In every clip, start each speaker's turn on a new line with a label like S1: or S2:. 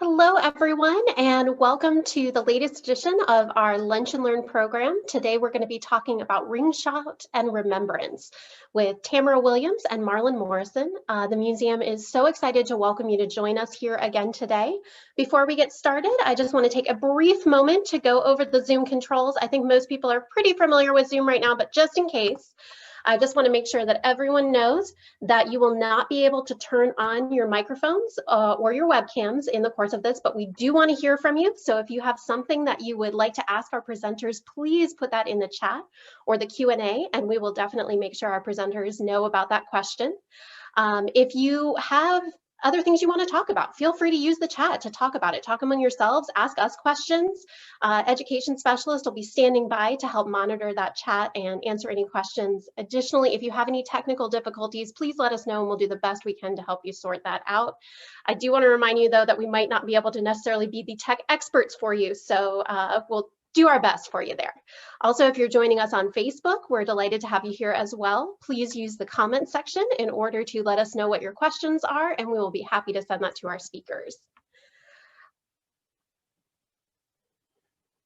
S1: Hello, everyone, and welcome to the latest edition of our Lunch and Learn program. Today, we're going to be talking about Ring Shout and Remembrance with Tamara Williams and Marlon Morrison. The museum is so excited to welcome you to join us here again today. Before we get started, I just want to take a brief moment to go over the Zoom controls. I think most people are pretty familiar with Zoom right now, but just in case, I just want to make sure that everyone knows that you will not be able to turn on your microphones or your webcams in the course of this, but we do want to hear from you. So if you have something that you would like to ask our presenters, please put that in the chat or the Q&A, and we will definitely make sure our presenters know about that question. If you have other things you want to talk about, feel free to use the chat to talk about it. Talk among yourselves, ask us questions. Education specialist will be standing by to help monitor that chat and answer any questions. Additionally, if you have any technical difficulties, please let us know and we'll do the best we can to help you sort that out. I do want to remind you, though, that we might not be able to necessarily be the tech experts for you, so we'll do our best for you there. Also, if you're joining us on Facebook, we're delighted to have you here as well. Please use the comment section in order to let us know what your questions are, and we will be happy to send that to our speakers.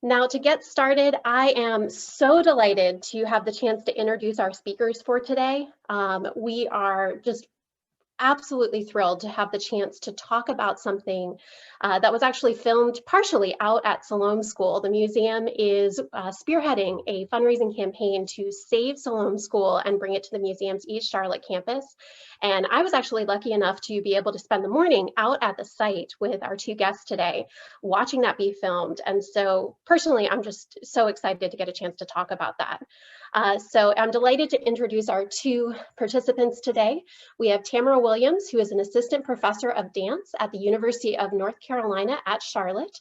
S1: Now, to get started, I am so delighted to have the chance to introduce our speakers for today. We are just absolutely thrilled to have the chance to talk about something that was actually filmed partially out at Siloam School. The museum is spearheading a fundraising campaign to save Siloam School and bring it to the museum's East Charlotte campus. And I was actually lucky enough to be able to spend the morning out at the site with our two guests today, watching that be filmed. And so personally, I'm just so excited to get a chance to talk about that. So I'm delighted to introduce our two participants today. We have Tamara Williams, who is an assistant professor of dance at the University of North Carolina at Charlotte.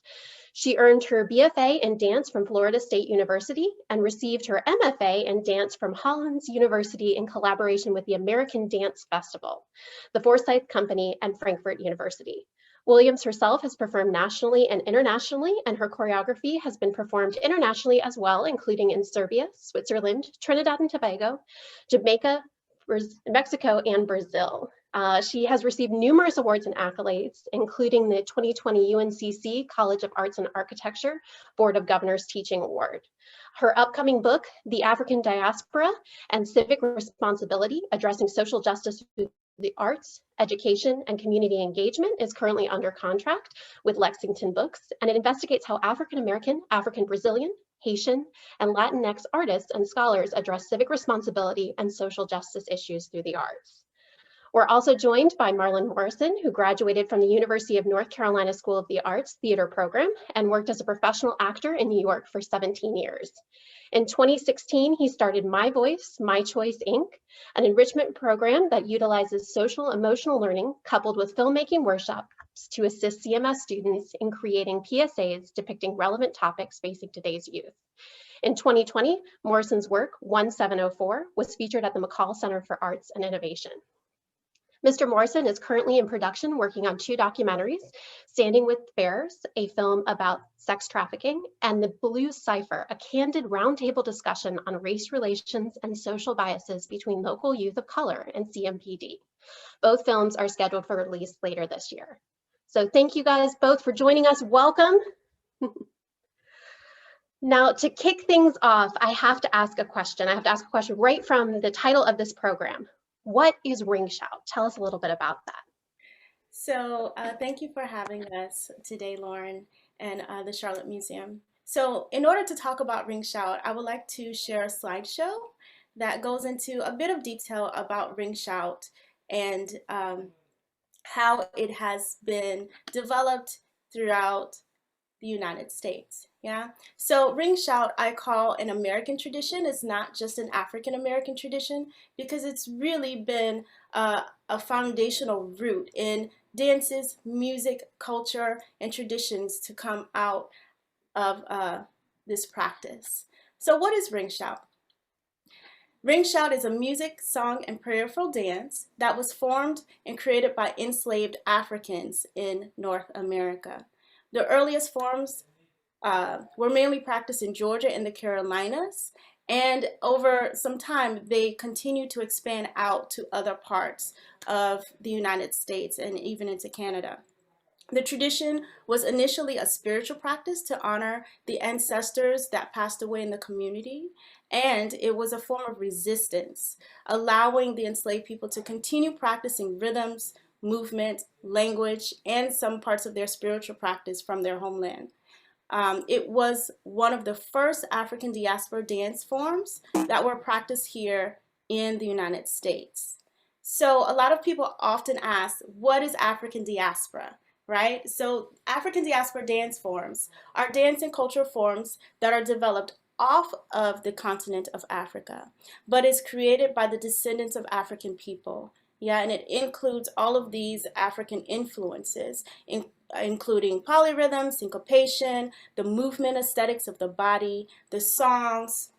S1: She earned her BFA in dance from Florida State University and received her MFA in dance from Hollins University in collaboration with the American Dance Festival, the Forsyth Company, and Frankfurt University. Williams herself has performed nationally and internationally, and her choreography has been performed internationally as well, including in Serbia, Switzerland, Trinidad and Tobago, Jamaica, Mexico, and Brazil. She has received numerous awards and accolades, including the 2020 UNCC College of Arts and Architecture Board of Governors Teaching Award. Her upcoming book, The African Diaspora and Civic Responsibility, Addressing Social Justice through the Arts, Education, and Community Engagement, is currently under contract with Lexington Books, and it investigates how African American, African Brazilian, Haitian, and Latinx artists and scholars address civic responsibility and social justice issues through the arts. We're also joined by Marlon Morrison, who graduated from the University of North Carolina School of the Arts Theater Program and worked as a professional actor in New York for 17 years. In 2016, he started My Voice, My Choice, Inc., an enrichment program that utilizes social emotional learning coupled with filmmaking workshops to assist CMS students in creating PSAs depicting relevant topics facing today's youth. In 2020, Morrison's work, 1704, was featured at the McCall Center for Arts and Innovation. Mr. Morrison is currently in production working on two documentaries, Standing with Bears, a film about sex trafficking, and The Blue Cipher, a candid roundtable discussion on race relations and social biases between local youth of color and CMPD. Both films are scheduled for release later this year. So thank you guys both for joining us. Welcome. Now, to kick things off, I have to ask a question. I have to ask a question right from the title of this program. What is Ring Shout? Tell us a little bit about that.
S2: So thank you for having us today, Lauren, and the Charlotte Museum. So in order to talk about Ring Shout, I would like to share a slideshow that goes into a bit of detail about Ring Shout and how it has been developed throughout the United States. Yeah. So Ring Shout I call an American tradition. It's not just an African American tradition because it's really been a foundational root in dances, music, culture, and traditions to come out of this practice. So what is Ring Shout? Ring Shout is a music, song, and prayerful dance that was formed and created by enslaved Africans in North America. The earliest forms were mainly practiced in Georgia and the Carolinas, and over some time they continued to expand out to other parts of the United States and even into Canada. The tradition was initially a spiritual practice to honor the ancestors that passed away in the community, and it was a form of resistance, allowing the enslaved people to continue practicing rhythms, movement, language, and some parts of their spiritual practice from their homeland. It was one of the first African diaspora dance forms that were practiced here in the United States. So a lot of people often ask, what is African diaspora, right? So African diaspora dance forms are dance and cultural forms that are developed off of the continent of Africa, but is created by the descendants of African people. Yeah, and it includes all of these African influences, including polyrhythm, syncopation, the movement aesthetics of the body, the songs,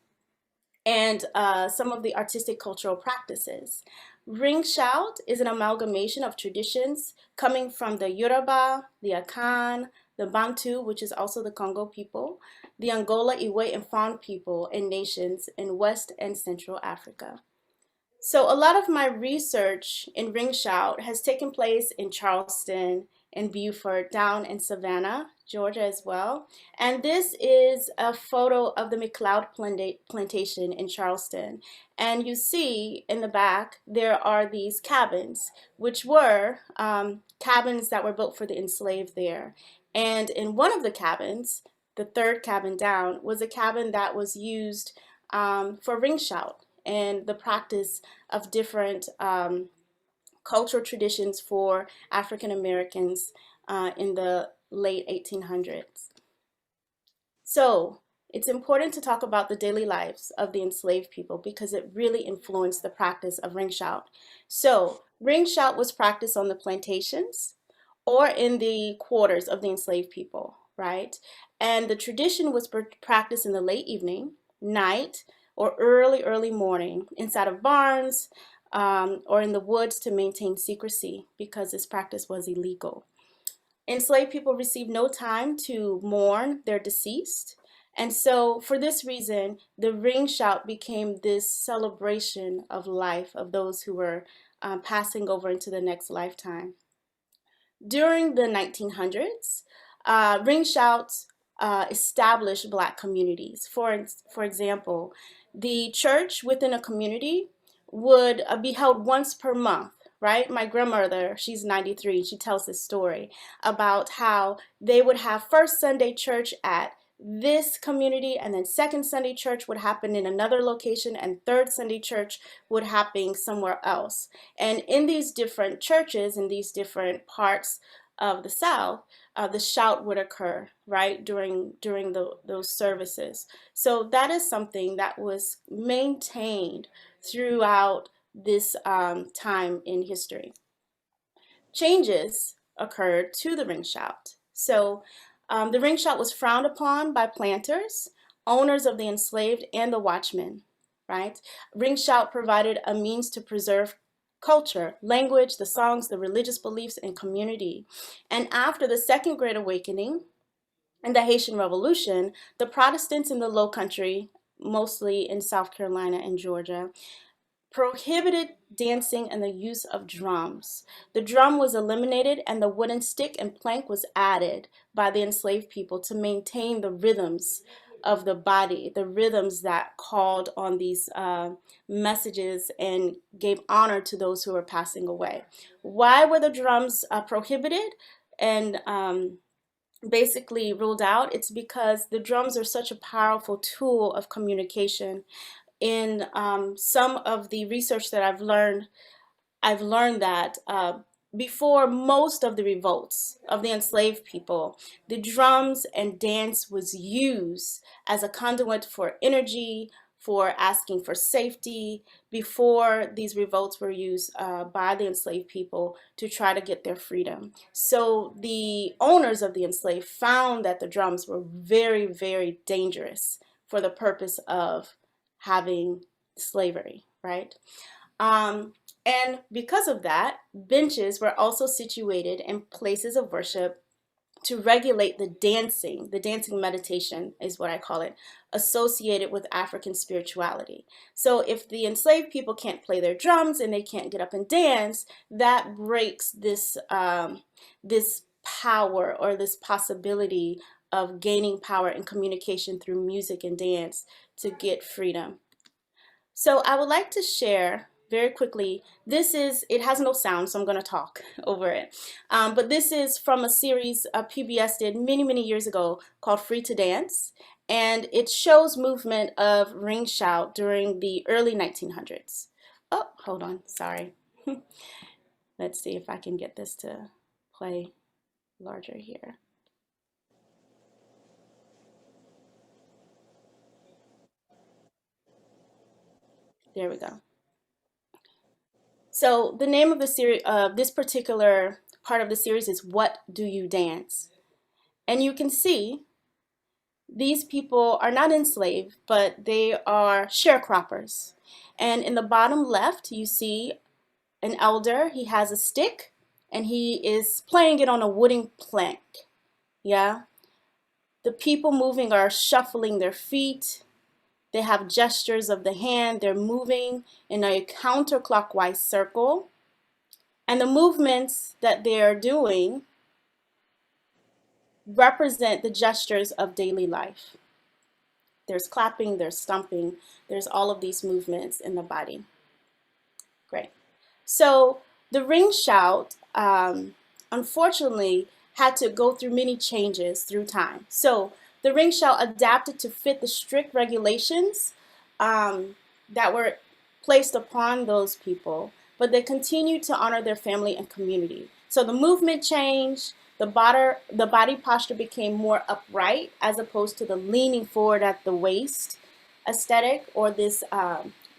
S2: and some of the artistic cultural practices. Ring shout is an amalgamation of traditions coming from the Yoruba, the Akan, the Bantu, which is also the Congo people, the Angola, Iwe, and Fon people and nations in West and Central Africa. So a lot of my research in ring shout has taken place in Charleston and Beaufort, down in Savannah, Georgia as well. And this is a photo of the Mcleod Plantation in Charleston. And you see in the back, there are these cabins, which were cabins that were built for the enslaved there. And in one of the cabins, the third cabin down, was a cabin that was used for ring shout and the practice of different cultural traditions for African Americans in the late 1800s. So it's important to talk about the daily lives of the enslaved people because it really influenced the practice of ring shout. So ring shout was practiced on the plantations or in the quarters of the enslaved people, right? And the tradition was practiced in the late evening, night, or early morning inside of barns or in the woods to maintain secrecy because this practice was illegal. Enslaved people received no time to mourn their deceased. And so for this reason, the ring shout became this celebration of life of those who were passing over into the next lifetime. During the 1900s, ring shouts established Black communities. For example, the church within a community would be held once per month, right? My grandmother, she's 93, she tells this story about how they would have first Sunday church at this community, and then second Sunday church would happen in another location, and third Sunday church would happen somewhere else. And in these different churches, in these different parts of the South, the shout would occur, right, during those services. So that is something that was maintained throughout this time in history. Changes occurred to the ring shout. So the ring shout was frowned upon by planters, owners of the enslaved, and the watchmen, right? Ring shout provided a means to preserve culture, language, the songs, the religious beliefs, and community. And after the Second Great Awakening and the Haitian Revolution, the Protestants in the Low Country, mostly in South Carolina and Georgia, prohibited dancing and the use of drums. The drum was eliminated and the wooden stick and plank was added by the enslaved people to maintain the rhythms of the body, the rhythms that called on these messages and gave honor to those who were passing away. Why were the drums prohibited and basically ruled out? It's because the drums are such a powerful tool of communication. In some of the research that I've learned that before most of the revolts of the enslaved people, the drums and dance was used as a conduit for energy, for asking for safety, before these revolts were used by the enslaved people to try to get their freedom. So the owners of the enslaved found that the drums were very, very dangerous for the purpose of having slavery, right? And because of that, benches were also situated in places of worship to regulate the dancing meditation is what I call it, associated with African spirituality. So if the enslaved people can't play their drums and they can't get up and dance, that breaks this power or this possibility of gaining power and communication through music and dance to get freedom. So I would like to share very quickly, it has no sound, so I'm going to talk over it. But this is from a series PBS did many, many years ago called Free to Dance. And it shows movement of ring shout during the early 1900s. Oh, hold on, sorry. Let's see if I can get this to play larger here. There we go. So the name of the series, this particular part of the series is What Do You Dance? And you can see these people are not enslaved, but they are sharecroppers. And in the bottom left, you see an elder. He has a stick and he is playing it on a wooden plank. Yeah. The people moving are shuffling their feet. They have gestures of the hand. They're moving in a counterclockwise circle. And the movements that they are doing represent the gestures of daily life. There's clapping, there's stomping, there's all of these movements in the body. Great. So the ring shout, unfortunately, had to go through many changes through time. So the ring shout adapted to fit the strict regulations that were placed upon those people, but they continued to honor their family and community. So the movement changed, the body posture became more upright as opposed to the leaning forward at the waist aesthetic or this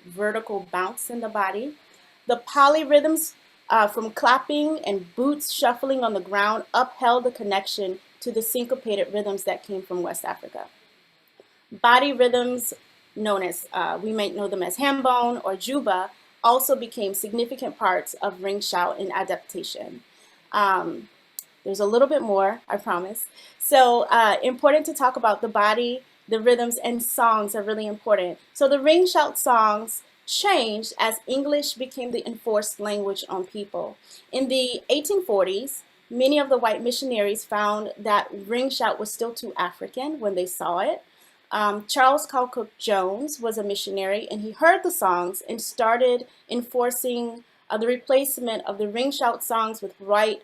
S2: vertical bounce in the body. The polyrhythms from clapping and boots shuffling on the ground upheld the connection to the syncopated rhythms that came from West Africa. Body rhythms, known as, we might know them as hambone or juba, also became significant parts of ring shout and adaptation. There's a little bit more, I promise. So important to talk about the body, the rhythms, and songs are really important. So the ring shout songs changed as English became the enforced language on people. In the 1840s, many of the white missionaries found that ring shout was still too African when they saw it. Charles Calcook Jones was a missionary, and he heard the songs and started enforcing the replacement of the ring shout songs with white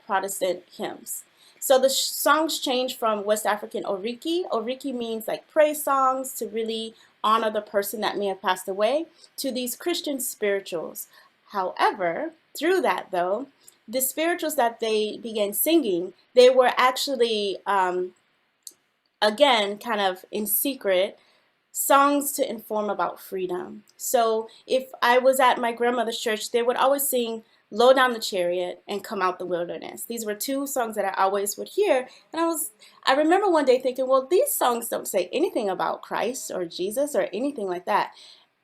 S2: Protestant hymns. So the songs changed from West African oriki. Oriki means like praise songs to really honor the person that may have passed away, to these Christian spirituals. However, through that though, the spirituals that they began singing, they were actually, again, kind of in secret, songs to inform about freedom. So if I was at my grandmother's church, they would always sing Low Down the Chariot and Come Out the Wilderness. These were two songs that I always would hear. And I remember one day thinking, well, these songs don't say anything about Christ or Jesus or anything like that.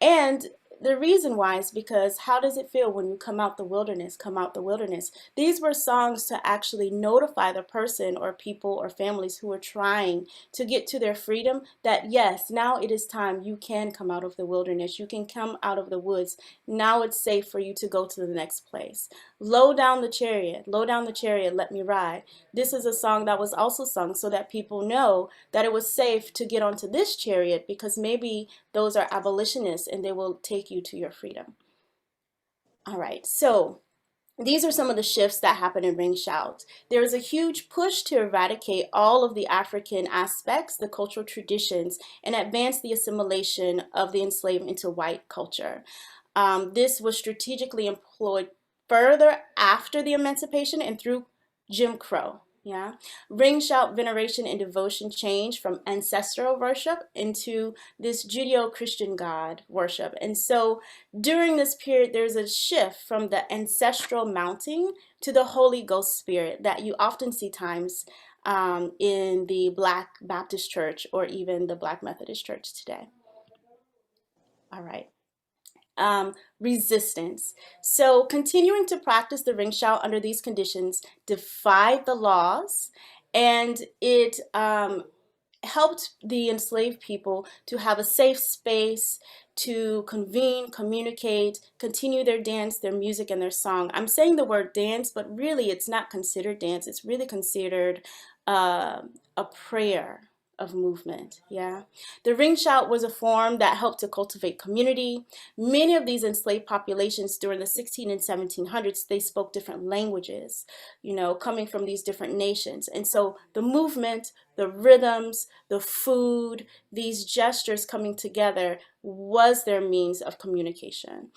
S2: And the reason why is because how does it feel when you come out the wilderness, come out the wilderness? These were songs to actually notify the person or people or families who were trying to get to their freedom that yes, now it is time. You can come out of the wilderness. You can come out of the woods. Now it's safe for you to go to the next place. Low down the chariot, let me ride. This is a song that was also sung so that people know that it was safe to get onto this chariot because maybe those are abolitionists and they will take you to your freedom. All right, so these are some of the shifts that happen in ring shout. There is a huge push to eradicate all of the African aspects, the cultural traditions, and advance the assimilation of the enslaved into white culture. This was strategically employed further after the emancipation and through Jim Crow. Yeah, ring shout veneration and devotion changed from ancestral worship into this Judeo-Christian God worship. And so during this period, there's a shift from the ancestral mounting to the Holy Ghost spirit that you often see times in the Black Baptist Church or even the Black Methodist Church today. All right. Resistance. So continuing to practice the ring shout under these conditions defied the laws, and it helped the enslaved people to have a safe space to convene, communicate, continue their dance, their music, and their song. I'm saying the word dance, but really it's not considered dance. It's really considered uh, a prayer of movement. Yeah. The ring shout was a form that helped to cultivate community. Many of these enslaved populations during the 16 and 1700s, they spoke different languages, coming from these different nations. And so the movement, the rhythms, the food, these gestures coming together was their means of communication.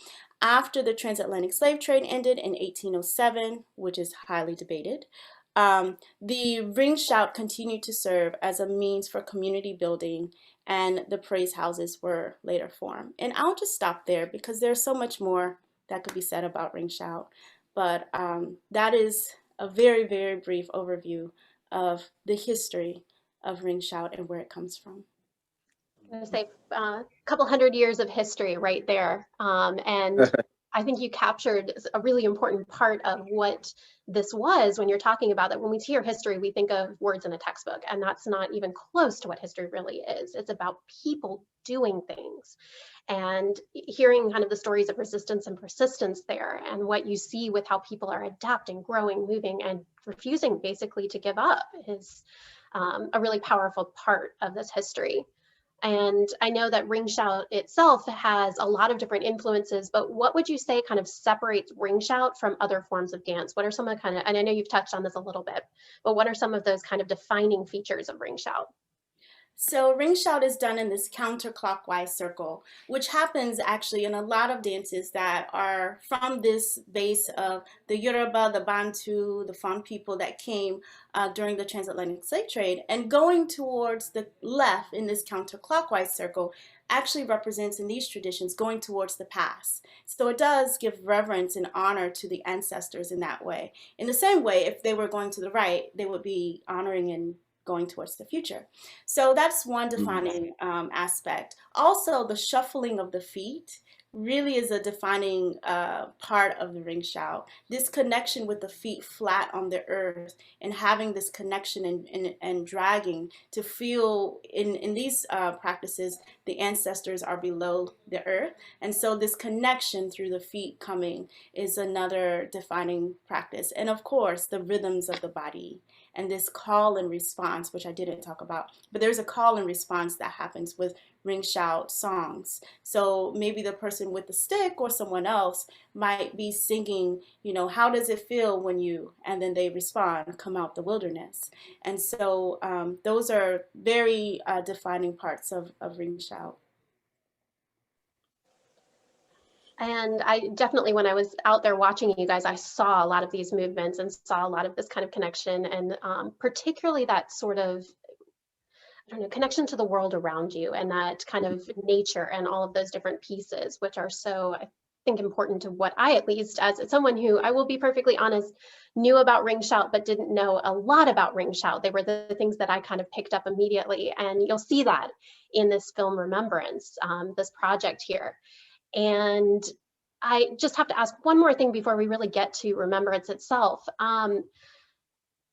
S2: After the transatlantic slave trade ended in 1807, which is highly debated, the ring shout continued to serve as a means for community building, and the praise houses were later formed. And I'll just stop there because there's so much more that could be said about ring shout. But that is a very, very brief overview of the history of ring shout and where it comes from.
S1: I'm going to say a couple hundred years of history right there. And I think you captured a really important part of what this was when you're talking about that. When we hear history, we think of words in a textbook, and that's not even close to what history really is. It's about people doing things and hearing kind of the stories of resistance and persistence there, and what you see with how people are adapting, growing, moving, and refusing basically to give up is a really powerful part of this history. And I know that ring shout itself has a lot of different influences, but what would you say kind of separates ring shout from other forms of dance? What are some of the kind of, and I know you've touched on this a little bit, but what are some of those kind of defining features of ring shout?
S2: So ring shout is done in this counterclockwise circle, which happens actually in a lot of dances that are from this base of the Yoruba, the Bantu, the Fon people that came during the transatlantic slave trade. And going towards the left in this counterclockwise circle actually represents in these traditions going towards the past. So it does give reverence and honor to the ancestors in that way. In the same way, if they were going to the right, they would be honoring and going towards the future. So that's one defining aspect. Also, the shuffling of the feet really is a defining part of the ring shout. This connection with the feet flat on the earth and having this connection and dragging to feel in these practices, the ancestors are below the earth. And so this connection through the feet coming is another defining practice. And of course, the rhythms of the body and this call and response, which I didn't talk about, but there's a call and response that happens with ring shout songs. So maybe the person with the stick or someone else might be singing, how does it feel when you, and then they respond, come out the wilderness. And so those are very defining parts of ring shout.
S1: And I definitely, when I was out there watching you guys, I saw a lot of these movements and saw a lot of this kind of connection, and particularly that sort of, I don't know, connection to the world around you and that kind of nature and all of those different pieces, which are so, I think, important to what I, at least as someone who, I will be perfectly honest, knew about ring shout, but didn't know a lot about ring shout. They were the things that I kind of picked up immediately. And you'll see that in this film Remembrance, this project here. And I just have to ask one more thing before we really get to Remembrance itself.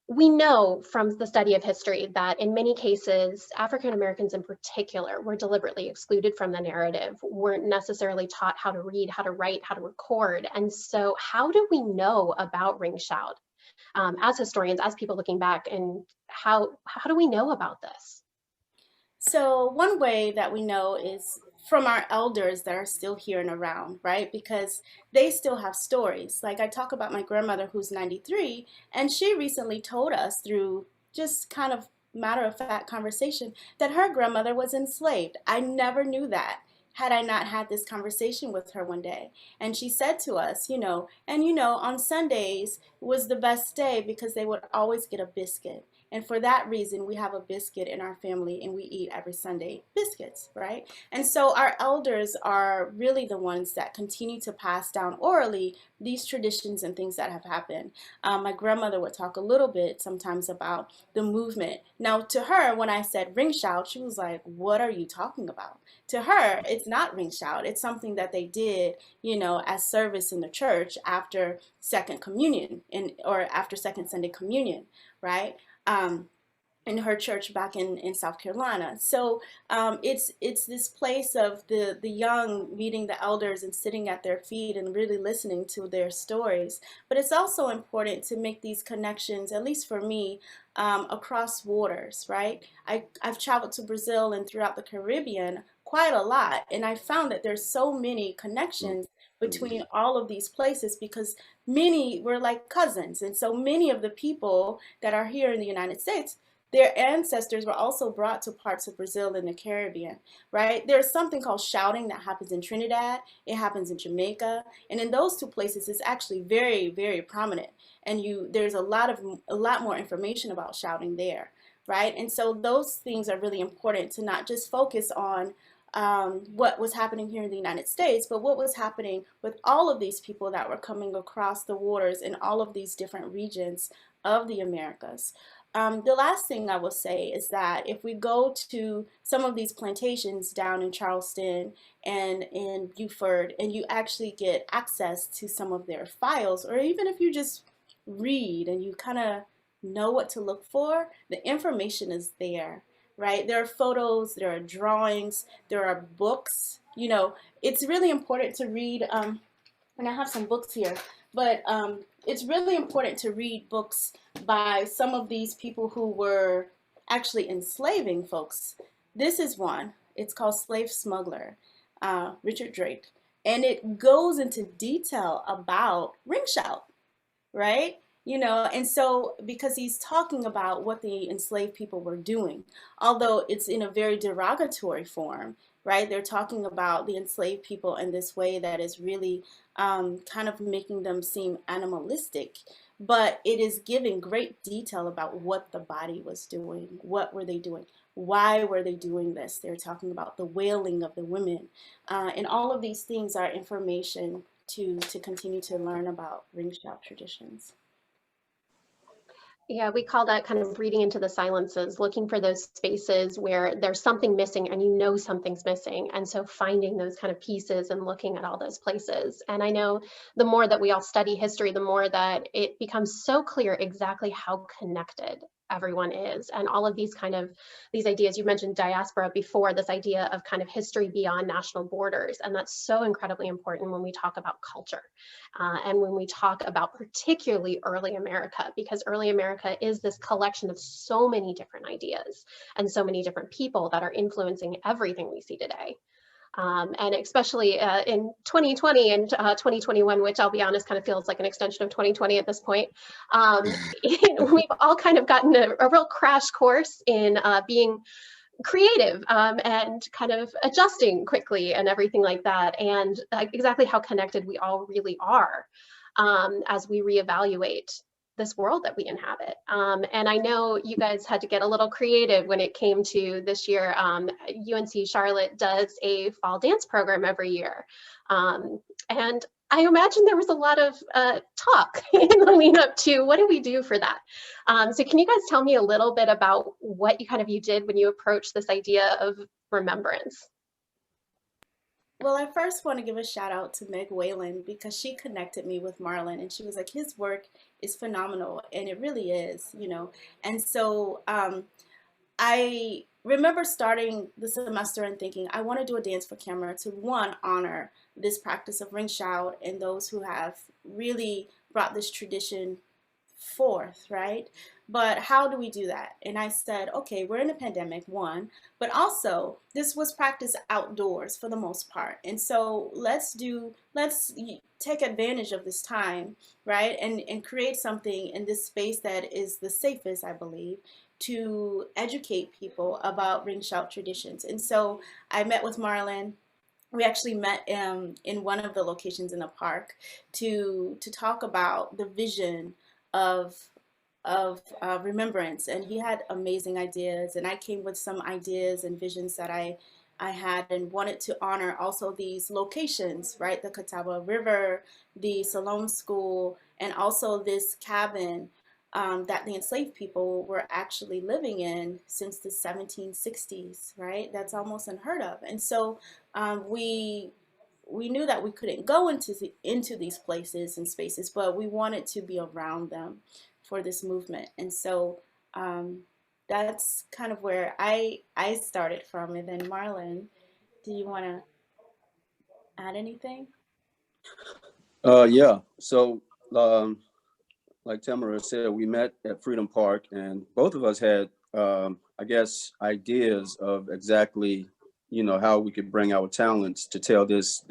S1: We know from the study of history that in many cases, African Americans in particular were deliberately excluded from the narrative, weren't necessarily taught how to read, how to write, how to record. And so how do we know about ring shout as historians, as people looking back, and how do we know about this?
S2: So one way that we know is from our elders that are still here and around, right? Because they still have stories. Like I talk about my grandmother who's 93, and she recently told us through just kind of matter of fact conversation that her grandmother was enslaved. I never knew that had I not had this conversation with her one day. And she said to us, on Sundays was the best day because they would always get a biscuit. And for that reason, we have a biscuit in our family and we eat every Sunday biscuits, right? And so our elders are really the ones that continue to pass down orally these traditions and things that have happened. My grandmother would talk a little bit sometimes about the movement. Now, to her, when I said ring shout, she was like, what are you talking about? To her, it's not ring shout. It's something that they did, as service in the church after second communion or after second Sunday communion, right? in her church back in South Carolina. So it's this place of the young meeting the elders and sitting at their feet and really listening to their stories. But it's also important to make these connections, at least for me, across waters, right? I've traveled to Brazil and throughout the Caribbean quite a lot, and I found that there's so many connections between all of these places because many were like cousins, and so many of the people that are here in the United States, their ancestors were also brought to parts of Brazil and the Caribbean, right? There's something called shouting that happens in Trinidad, it happens in Jamaica, and in those two places it's actually very, very prominent. And there's a lot more information about shouting there, right? And so those things are really important to not just focus on what was happening here in the United States, but what was happening with all of these people that were coming across the waters in all of these different regions of the Americas. The last thing I will say is that if we go to some of these plantations down in Charleston and in Beaufort, and you actually get access to some of their files, or even if you just read and you kind of know what to look for, the information is there, right? There are photos, there are drawings, there are books. You know, it's really important to read, and I have some books here, but it's really important to read books by some of these people who were actually enslaving folks. This is one. It's called Slave Smuggler, Richard Drake. And it goes into detail about ring shout, right? You know, and so because he's talking about what the enslaved people were doing, although it's in a very derogatory form, right? They're talking about the enslaved people in this way that is really kind of making them seem animalistic, but it is giving great detail about what the body was doing, what were they doing, why were they doing this. They're talking about the wailing of the women, and all of these things are information to continue to learn about ring shout traditions.
S1: Yeah, we call that kind of reading into the silences, looking for those spaces where there's something missing and you know something's missing. And so finding those kind of pieces and looking at all those places. And I know the more that we all study history, the more that it becomes so clear exactly how connected everyone is. And all of these these ideas, you mentioned diaspora before, this idea of kind of history beyond national borders. And that's so incredibly important when we talk about culture. And when we talk about particularly early America, because early America is this collection of so many different ideas and so many different people that are influencing everything we see today. And especially in 2020 and 2021, which I'll be honest, kind of feels like an extension of 2020 at this point. We've all kind of gotten a real crash course in being creative and kind of adjusting quickly and everything like that, and exactly how connected we all really are as we reevaluate this world that we inhabit. And I know you guys had to get a little creative when it came to this year. UNC Charlotte does a fall dance program every year. And I imagine there was a lot of talk in the lead up to what do we do for that. So can you guys tell me a little bit about what you did when you approached this idea of remembrance?
S2: Well, I first want to give a shout out to Meg Whalen because she connected me with Marlon and she was like, his work is phenomenal, and it really is, you know. And so I remember starting the semester and thinking, I want to do a dance for camera to one, honor this practice of ring shout and those who have really brought this tradition forth, right? But how do we do that? And I said, okay, we're in a pandemic, one, but also this was practiced outdoors for the most part. And so let's take advantage of this time, right? And create something in this space that is the safest, I believe, to educate people about ring shout traditions. And so I met with Marlon. We actually met in one of the locations in the park to talk about the vision of remembrance, and he had amazing ideas, and I came with some ideas and visions that I had and wanted to honor also these locations, right? The Catawba River, the Siloam School, and also this cabin that the enslaved people were actually living in since the 1760s, right? That's almost unheard of. And so we knew that we couldn't go into these places and spaces, but we wanted to be around them for this movement. And so that's kind of where I started from. And then Marlon, do you want to add anything?
S3: Yeah. So, like Tamara said, we met at Freedom Park, and both of us had, I guess, ideas of exactly, how we could bring our talents to tell this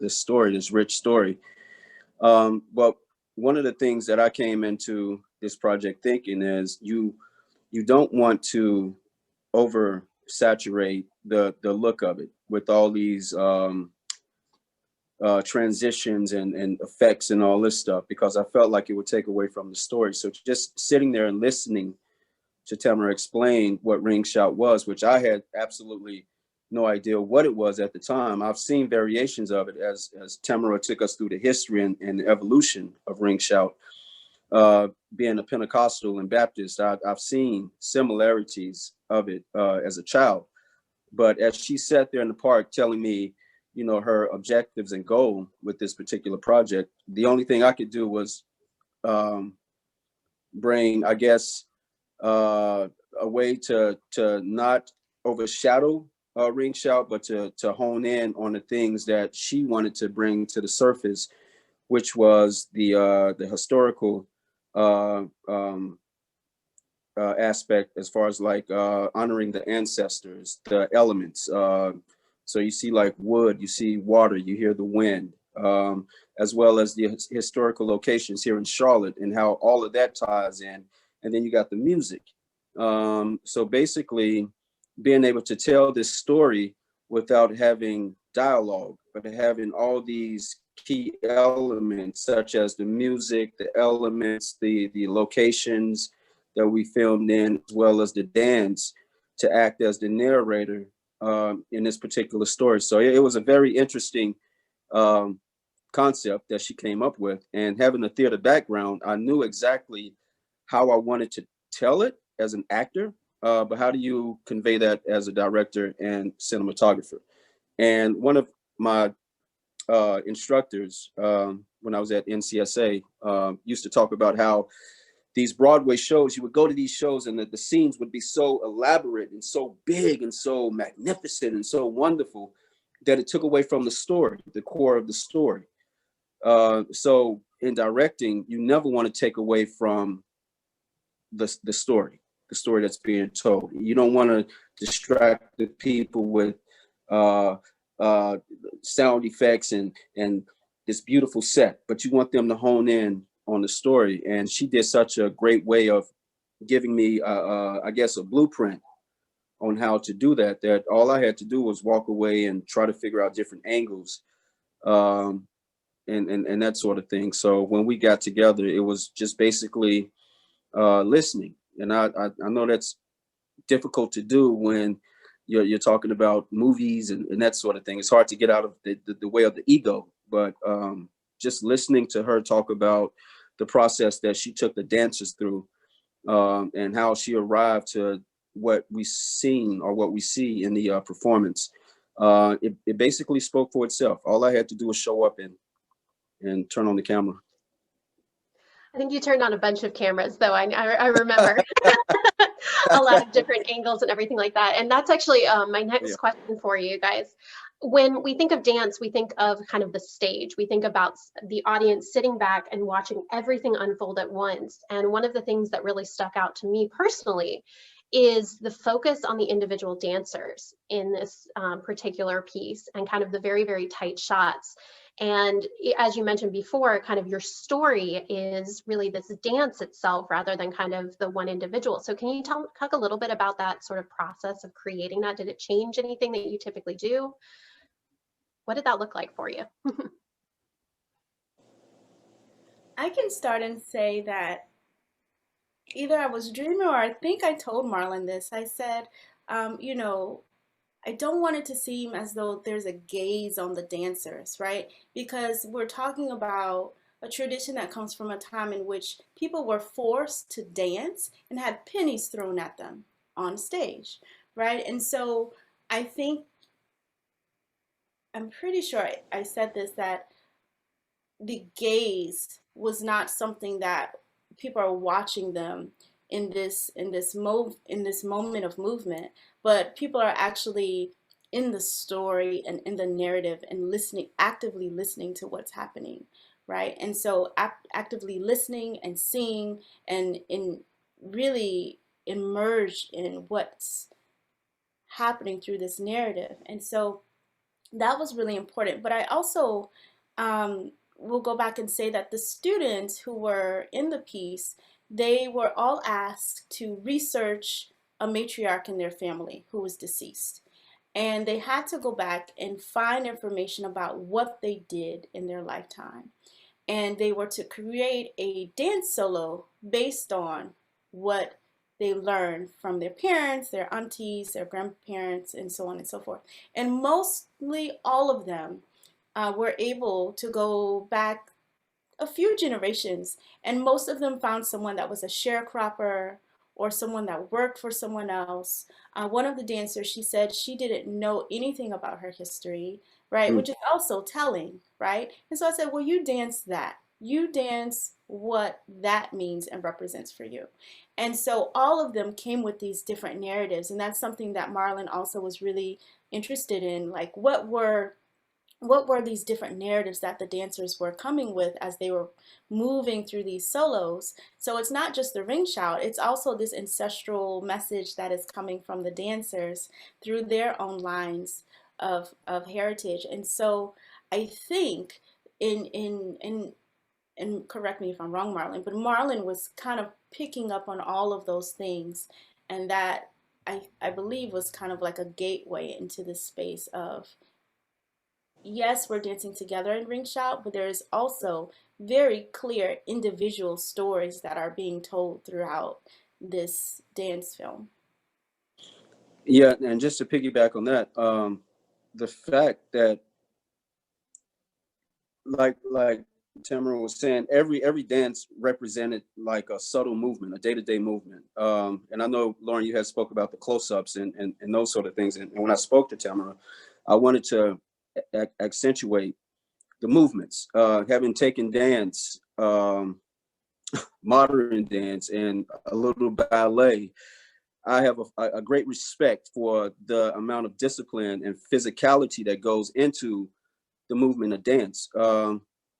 S3: story, this rich story. But one of the things that I came into this project thinking is you don't want to oversaturate the look of it with all these transitions and effects and all this stuff, because I felt like it would take away from the story. So just sitting there and listening to Tamara explain what Ring Shout was, which I had absolutely no idea what it was at the time. I've seen variations of it as Tamara took us through the history and the evolution of Ring Shout. Being a Pentecostal and Baptist, I've seen similarities of it as a child. But as she sat there in the park telling me, her objectives and goal with this particular project, the only thing I could do was bring, I guess, a way to not overshadow Ring Shout, but to hone in on the things that she wanted to bring to the surface, which was the historical uh, um, aspect, as far as like honoring the ancestors, the elements. So you see like wood, you see water, you hear the wind, as well as the historical locations here in Charlotte and how all of that ties in. And then you got the music. So basically, being able to tell this story without having dialogue, but having all these key elements such as the music, the elements, the locations that we filmed in, as well as the dance, to act as the narrator in this particular story. So it was a very interesting um, concept that she came up with. And having a theater background, I knew exactly how I wanted to tell it as an actor, but how do you convey that as a director and cinematographer? And one of my instructors when I was at NCSA used to talk about how these Broadway shows, you would go to these shows and the scenes would be so elaborate and so big and so magnificent and so wonderful that it took away from the story, the core of the story. So in directing, you never want to take away from the story that's being told. You don't want to distract the people with uh, sound effects and this beautiful set, but you want them to hone in on the story. And she did such a great way of giving me, I guess, a blueprint on how to do that. That all I had to do was walk away and try to figure out different angles, um, and that sort of thing. So when we got together, it was just basically listening. And I know that's difficult to do when you're talking about movies and that sort of thing. It's hard to get out of the way of the ego, but just listening to her talk about the process that she took the dancers through, and how she arrived to what we seen or what we see in the performance. It basically spoke for itself. All I had to do was show up and turn on the camera.
S1: I think you turned on a bunch of cameras, though. I remember a lot of different angles and everything like that. And that's actually my next question for you guys. When we think of dance, we think of kind of the stage. We think about the audience sitting back and watching everything unfold at once. And one of the things that really stuck out to me personally is the focus on the individual dancers in this particular piece, and kind of the very, very tight shots. And as you mentioned before, kind of your story is really this dance itself rather than kind of the one individual. So can you talk a little bit about that sort of process of creating that? Did it change anything that you typically do? What did that look like for you?
S2: I can start and say that either I was dreaming or I think I told Marlon this. I said, you know, I don't want it to seem as though there's a gaze on the dancers, right? Because we're talking about a tradition that comes from a time in which people were forced to dance and had pennies thrown at them on stage, right? And so I think, I'm pretty sure I said this, that the gaze was not something that people are watching them in this moment of movement, but people are actually in the story and in the narrative and listening, actively listening to what's happening, right? And so actively listening and seeing and in really immersed in what's happening through this narrative. And so that was really important. But I also will go back and say that the students who were in the piece, they were all asked to research a matriarch in their family who was deceased. And they had to go back and find information about what they did in their lifetime. And they were to create a dance solo based on what they learned from their parents, their aunties, their grandparents, and so on and so forth. And mostly all of them were able to go back a few generations, and most of them found someone that was a sharecropper or someone that worked for someone else. One of the dancers, she said she didn't know anything about her history, right? Which is also telling, right? And so I said, well, you dance that. You dance what that means and represents for you. And so all of them came with these different narratives. And that's something that Marlon also was really interested in. Like, what were these different narratives that the dancers were coming with as they were moving through these solos? So it's not just the ring shout, it's also this ancestral message that is coming from the dancers through their own lines of heritage. And so I think and correct me if I'm wrong, Marlon, but Marlon was kind of picking up on all of those things, and that I believe was kind of like a gateway into this space of, yes, we're dancing together in ring shout, but there's also very clear individual stories that are being told throughout this dance film.
S3: Yeah, and just to piggyback on that, the fact that, like Tamara was saying, every dance represented like a subtle movement, a day-to-day movement. And I know, Lauren, you had spoke about the close-ups and those sort of things. And when I spoke to Tamara, I wanted to accentuate the movements. Having taken dance, modern dance, and a little ballet, I have a great respect for the amount of discipline and physicality that goes into the movement of dance.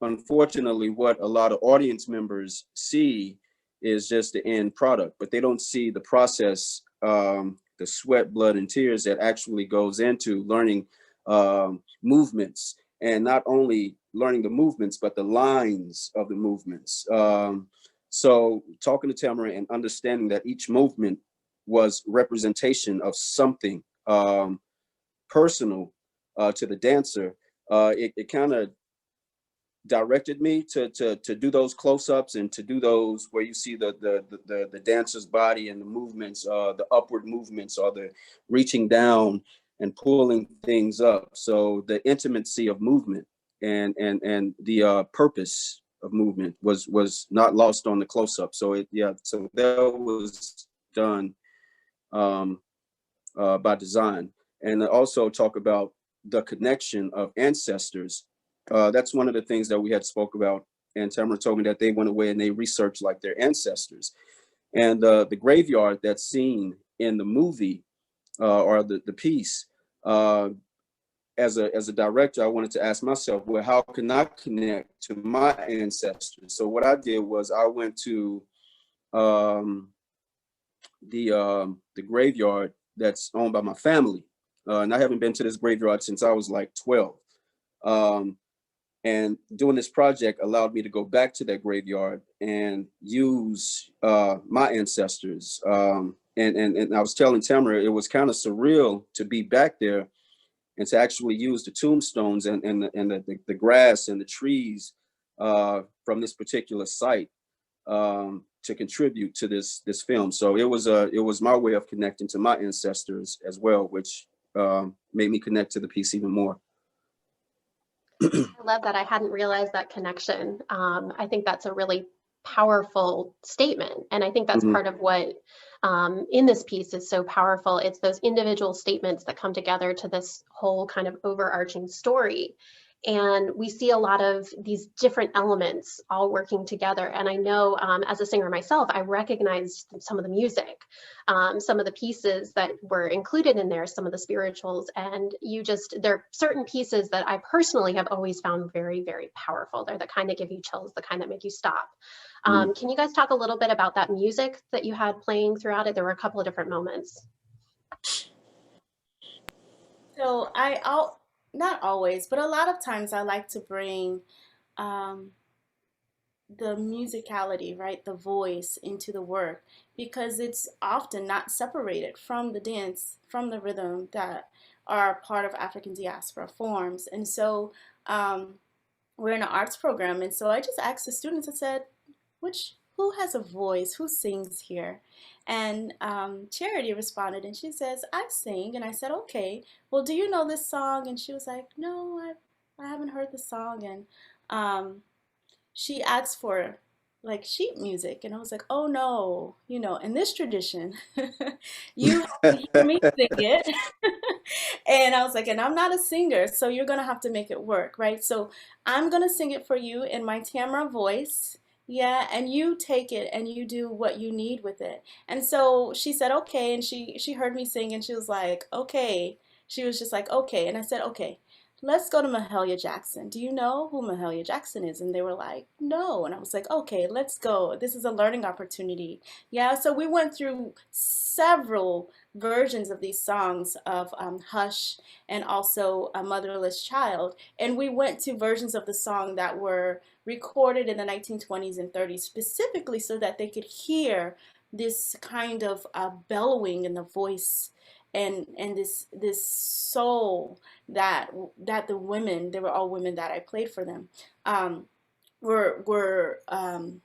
S3: Unfortunately, what a lot of audience members see is just the end product, but they don't see the process, the sweat, blood, and tears that actually goes into learning movements, and not only learning the movements, but the lines of the movements. So talking to Tamara and understanding that each movement was representation of something personal to the dancer, it kind of directed me to do those close-ups and to do those where you see the dancer's body and the movements, the upward movements, or the reaching down and pulling things up. So the intimacy of movement and the purpose of movement was not lost on the close-up. So so that was done by design. And also talk about the connection of ancestors. That's one of the things that we had spoke about. And Tamara told me that they went away and they researched like their ancestors. And the graveyard that's seen in the movie or the piece, as a director, I wanted to ask myself, well, how can I connect to my ancestors? So what I did was I went to the graveyard that's owned by my family. And I haven't been to this graveyard since I was like 12. And doing this project allowed me to go back to that graveyard and use my ancestors. And I was telling Tamara, it was kind of surreal to be back there and to actually use the tombstones and the grass and the trees from this particular site to contribute to this film. So it was my way of connecting to my ancestors as well, which made me connect to the piece even more.
S1: I love that. I hadn't realized that connection. I think that's a really powerful statement. And I think that's part of what in this piece is so powerful. It's those individual statements that come together to this whole kind of overarching story. And we see a lot of these different elements all working together. And I know as a singer myself, I recognized some of the music, some of the pieces that were included in there, some of the spirituals, and there are certain pieces that I personally have always found very, very powerful. They're the kind that give you chills, the kind that make you stop. Can you guys talk a little bit about that music that you had playing throughout it? There were a couple of different moments.
S2: So I'll not always, but a lot of times I like to bring the musicality, right, the voice into the work, because it's often not separated from the dance, from the rhythm that are part of African diaspora forms. And so we're in an arts program, and so I just asked the students, I said, who has a voice, who sings here? And Charity responded, and she says, I sing. And I said, okay, well, do you know this song? And she was like, no, I haven't heard the song. And she asked for like sheet music, and I was like, oh no, in this tradition, you have to hear me sing it. And I was like, and I'm not a singer, so you're gonna have to make it work, right? So I'm gonna sing it for you in my Tamara voice. Yeah, and you take it and you do what you need with it. And so she said, okay, and she heard me sing, and she was like, okay. She was just like, okay. And I said, okay, let's go to Mahalia Jackson. Do you know who Mahalia Jackson is? And they were like, no. And I was like, okay, let's go. This is a learning opportunity. Yeah, so we went through several versions of these songs of Hush and also A Motherless Child. And we went to versions of the song that were recorded in the 1920s and 30s, specifically so that they could hear this kind of bellowing in the voice and this soul that the women, they were all women that I played for them, were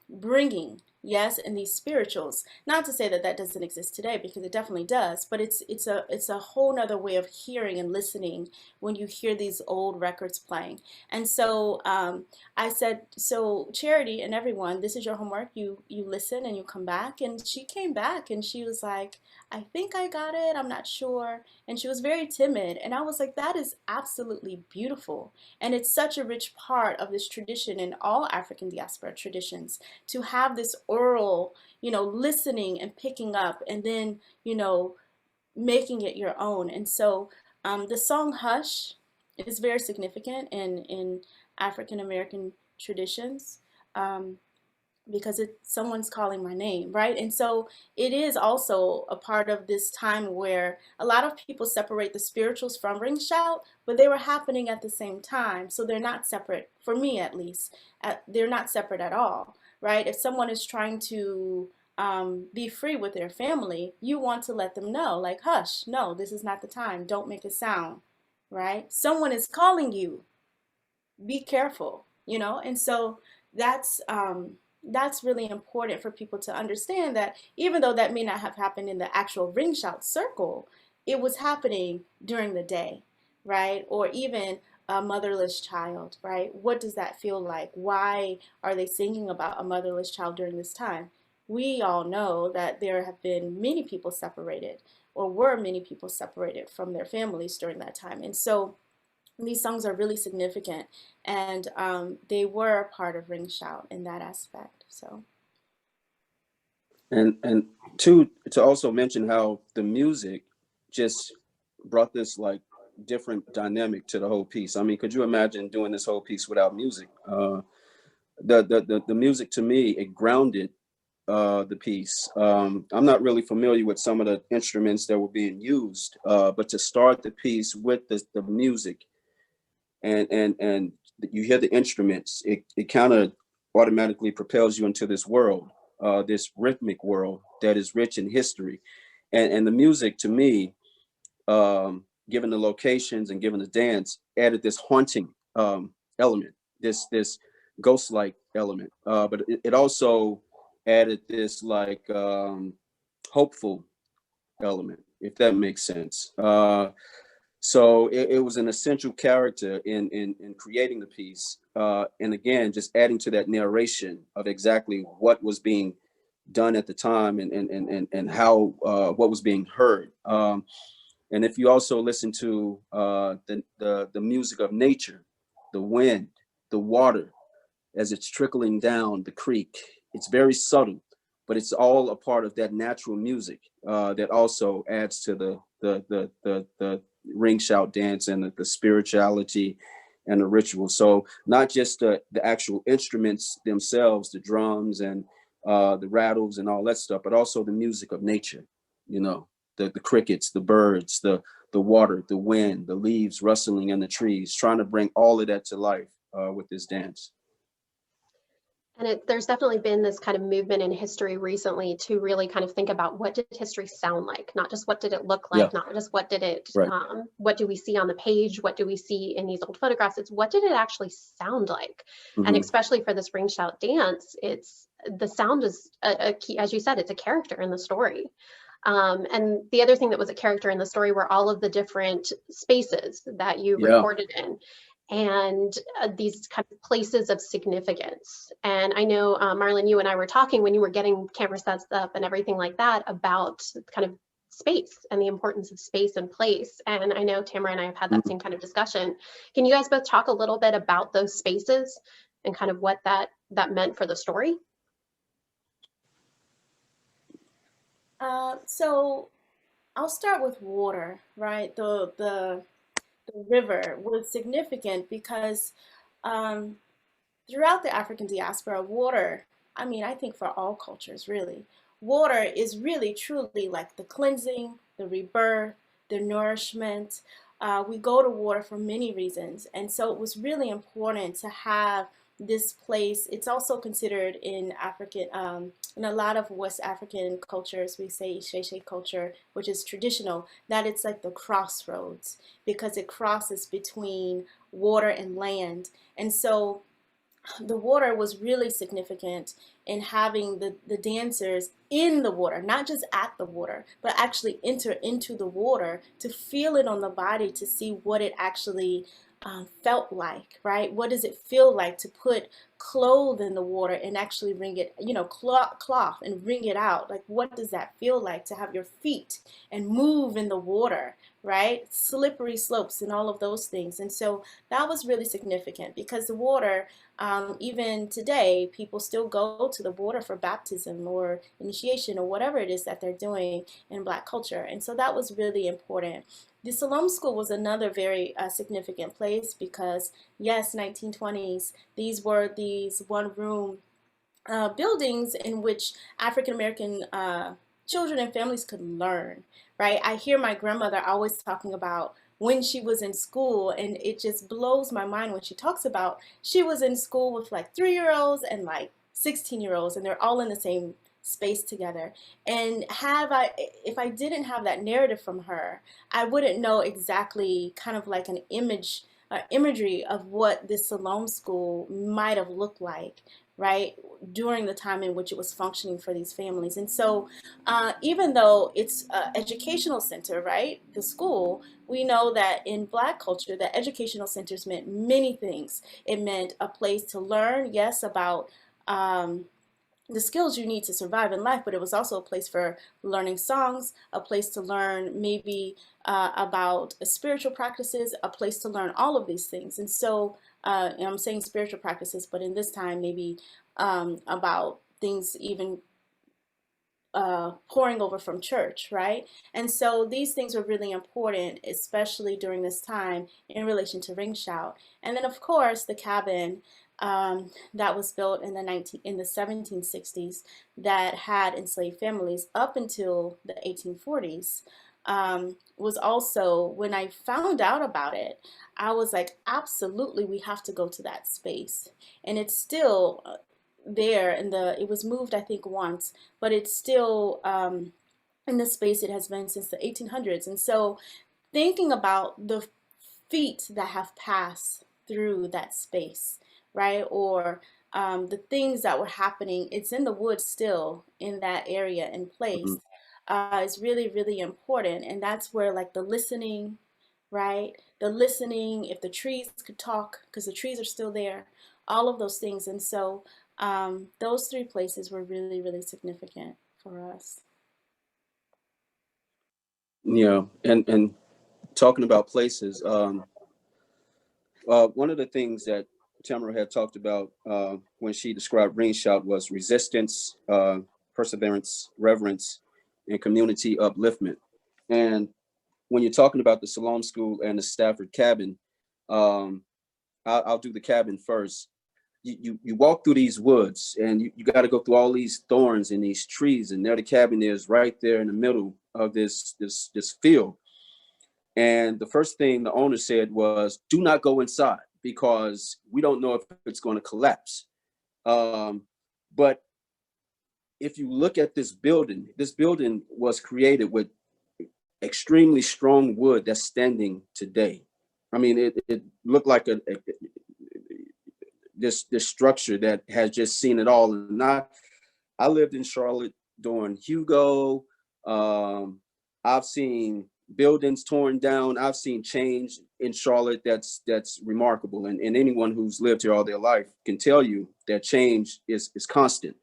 S2: bringing. Yes, and these spirituals. Not to say that that doesn't exist today, because it definitely does. But it's a whole nother way of hearing and listening when you hear these old records playing. And so I said, so Charity and everyone, this is your homework. You listen and you come back. And she came back and she was like, I think I got it. I'm not sure. And she was very timid. And I was like, that is absolutely beautiful. And it's such a rich part of this tradition in all African diaspora traditions to have this oral, listening and picking up and then, making it your own. And so the song Hush is very significant in African American traditions. Because someone's calling my name, right? And so it is also a part of this time where a lot of people separate the spirituals from ring shout, but they were happening at the same time. So they're not separate, for me at least, they're not separate at all, right? If someone is trying to be free with their family, you want to let them know, like, hush, no, this is not the time. Don't make a sound, right? Someone is calling you. Be careful, And so that's really important for people to understand, that even though that may not have happened in the actual ring shout circle, it was happening during the day, right? Or even a motherless child, right? What does that feel like? Why are they singing about a motherless child during this time? We all know that there have been many people separated, or were many people separated from their families during that time. And so these songs are really significant, and they were a part of ring shout in that aspect. So,
S3: and to also mention how the music just brought this like different dynamic to the whole piece. I mean, could you imagine doing this whole piece without music? The music, to me, it grounded the piece. I'm not really familiar with some of the instruments that were being used, but to start the piece with the music, and you hear the instruments, it kind of automatically propels you into this world, this rhythmic world that is rich in history. And the music, to me, given the locations and given the dance, added this haunting element, this ghost-like element. But it also added this like hopeful element, if that makes sense. So it was an essential character in creating the piece. And again, just adding to that narration of exactly what was being done at the time, and how what was being heard. And if you also listen to the music of nature, the wind, the water as it's trickling down the creek. It's very subtle, but it's all a part of that natural music that also adds to the ring shout dance and the spirituality and the ritual. So not just the actual instruments themselves, the drums and the rattles and all that stuff, but also the music of nature, you know, the crickets, the birds, the water, the wind, the leaves rustling in the trees, trying to bring all of that to life with this dance.
S1: And there's definitely been this kind of movement in history recently to really kind of think about what did history sound like, not just what did it look like, not just what did it,
S3: Right.
S1: What do we see on the page, what do we see in these old photographs, it's what did it actually sound like. And especially for this ring shout dance, it's the sound is a key, as you said, it's a character in the story. And the other thing that was a character in the story were all of the different spaces that you recorded in. And these kind of places of significance. And I know, Marlon, you and I were talking when you were getting camera sets up and everything like that about kind of space and the importance of space and place. And I know Tamara and I have had that same kind of discussion. Can you guys both talk a little bit about those spaces and kind of what that meant for the story?
S2: So I'll start with water, right? The river was significant because throughout the African diaspora, water, I mean, I think for all cultures really, water is really truly like the cleansing, the rebirth, the nourishment. We go to water for many reasons. And so it was really important to have this place. It's also considered in African, in a lot of West African cultures, we say Sheshe culture, which is traditional, that it's like the crossroads because it crosses between water and land. And so the water was really significant in having the dancers in the water, not just at the water, but actually enter into the water to feel it on the body, to see what it actually felt like, right? What does it feel like to put clothes in the water and actually wring it, you know, cloth and wring it out? Like, what does that feel like to have your feet and move in the water, right? Slippery slopes and all of those things. And so that was really significant because the water, even today, people still go to the water for baptism or initiation or whatever it is that they're doing in Black culture. And so that was really important. The Siloam School was another very significant place because, yes, 1920s, these were these one-room buildings in which African-American children and families could learn, right? I hear my grandmother always talking about when she was in school, and it just blows my mind when she talks about she was in school with like 3-year-olds and like 16-year-olds, and they're all in the same space together. And if I didn't have that narrative from her, I wouldn't know exactly kind of like an imagery of what this Siloam School might have looked like, right, during the time in which it was functioning for these families. And so even though it's an educational center, right, the school, we know that in Black culture, that educational centers meant many things. It meant a place to learn, yes, about the skills you need to survive in life, but it was also a place for learning songs, a place to learn maybe about spiritual practices, a place to learn all of these things. And so, and I'm saying spiritual practices, but in this time, maybe about things even pouring over from church, right? And so these things were really important, especially during this time in relation to ring shout. And then, of course, the cabin that was built in the 1760s that had enslaved families up until the 1840s was also, when I found out about it, I was like, absolutely, we have to go to that space. And it's still there, it was moved, I think, once, but it's still in the space it has been since the 1800s. And so thinking about the feet that have passed through that space, right? Or the things that were happening, it's in the woods still in that area in place, is really, really important. And that's where like the listening, right? The listening, if the trees could talk, because the trees are still there, all of those things. And so those 3 places were really, really significant for us.
S3: Yeah, and talking about places, One of the things that Tamara had talked about when she described ring shout was resistance, perseverance, reverence, and community upliftment. And when you're talking about the Siloam School and the Stafford cabin, I'll do the cabin first. You walk through these woods and you got to go through all these thorns and these trees, and there the cabin is right there in the middle of this field. And the first thing the owner said was, do not go inside because we don't know if it's going to collapse. But if you look at this building was created with extremely strong wood that's standing today. I mean, it looked like this structure that has just seen it all. And I lived in Charlotte during Hugo. I've seen buildings torn down. I've seen change in Charlotte that's remarkable. And anyone who's lived here all their life can tell you that change is constant.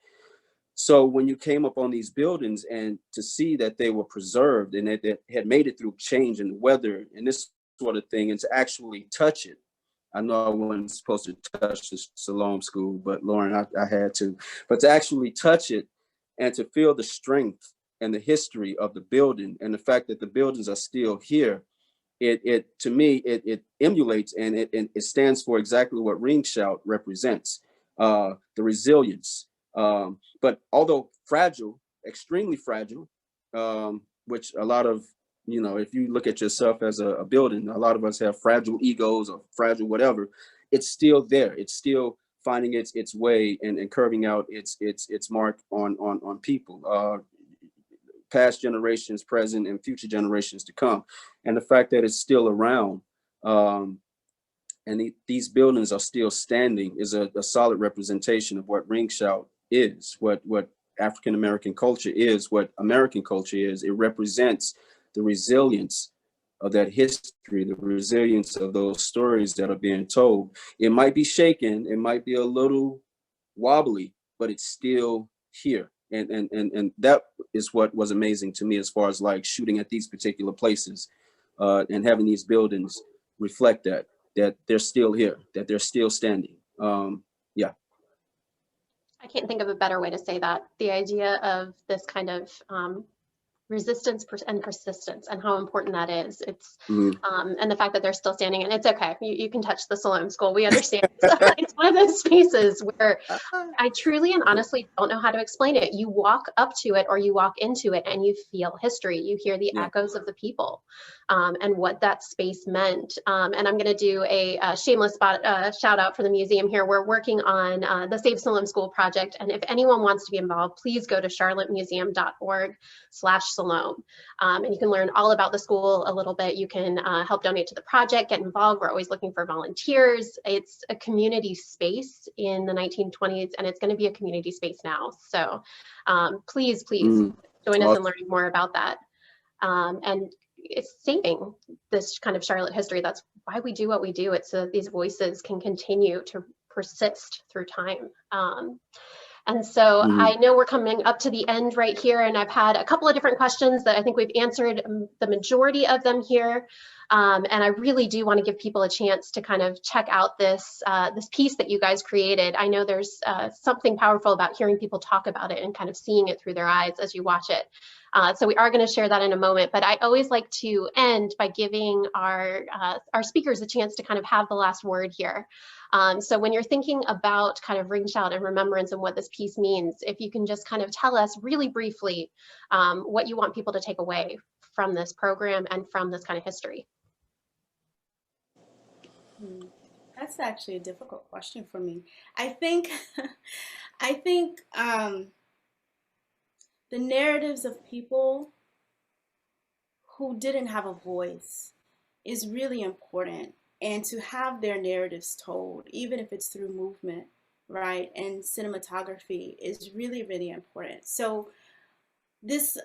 S3: So when you came up on these buildings and to see that they were preserved and that they had made it through change in the weather and this sort of thing, and to actually touch it. I know I wasn't supposed to touch the Siloam School, but Lauren, I had to. But to actually touch it and to feel the strength and the history of the building and the fact that the buildings are still here, it to me, it emulates and it stands for exactly what Ring Shout represents, the resilience. But although fragile, extremely fragile, which a lot of, if you look at yourself as a building, a lot of us have fragile egos or fragile whatever, it's still there. It's still finding its way and curving out its mark on people, past generations, present, and future generations to come. And the fact that it's still around, and these buildings are still standing is a solid representation of what Ring Shout is, what African American culture is, what American culture is. It represents the resilience of that history, the resilience of those stories that are being told. It might be shaken, it might be a little wobbly, but it's still here. And that is what was amazing to me as far as like shooting at these particular places and having these buildings reflect that they're still here, that they're still standing. Yeah.
S1: I can't think of a better way to say that. The idea of this kind of resistance and persistence and how important that is. It's and the fact that they're still standing, and it's okay. You can touch the Siloam School. We understand. It's one of those spaces where I truly and honestly don't know how to explain it. You walk up to it or you walk into it and you feel history. You hear the echoes of the people and what that space meant. And I'm going to do a shameless shout out for the museum here. We're working on the Save Siloam School project. And if anyone wants to be involved, please go to charlottemuseum.org/Siloam. And you can learn all about the school a little bit. You can help donate to the project, get involved. We're always looking for volunteers. It's a community space in the 1920s, and it's going to be a community space now. So please join us in learning more about that. And it's saving this kind of Charlotte history. That's why we do what we do. It's so that these voices can continue to persist through time. And so I know we're coming up to the end right here, and I've had a couple of different questions that I think we've answered the majority of them here. And I really do want to give people a chance to kind of check out this this piece that you guys created. I know there's something powerful about hearing people talk about it and kind of seeing it through their eyes as you watch it. So we are going to share that in a moment, but I always like to end by giving our speakers a chance to kind of have the last word here. So when you're thinking about kind of Ring Shout and Remembrance and what this piece means, if you can just kind of tell us really briefly what you want people to take away from this program and from this kind of history.
S2: That's actually a difficult question for me. I think the narratives of people who didn't have a voice is really important, and to have their narratives told, even if it's through movement, right, and cinematography, is really, really important. So this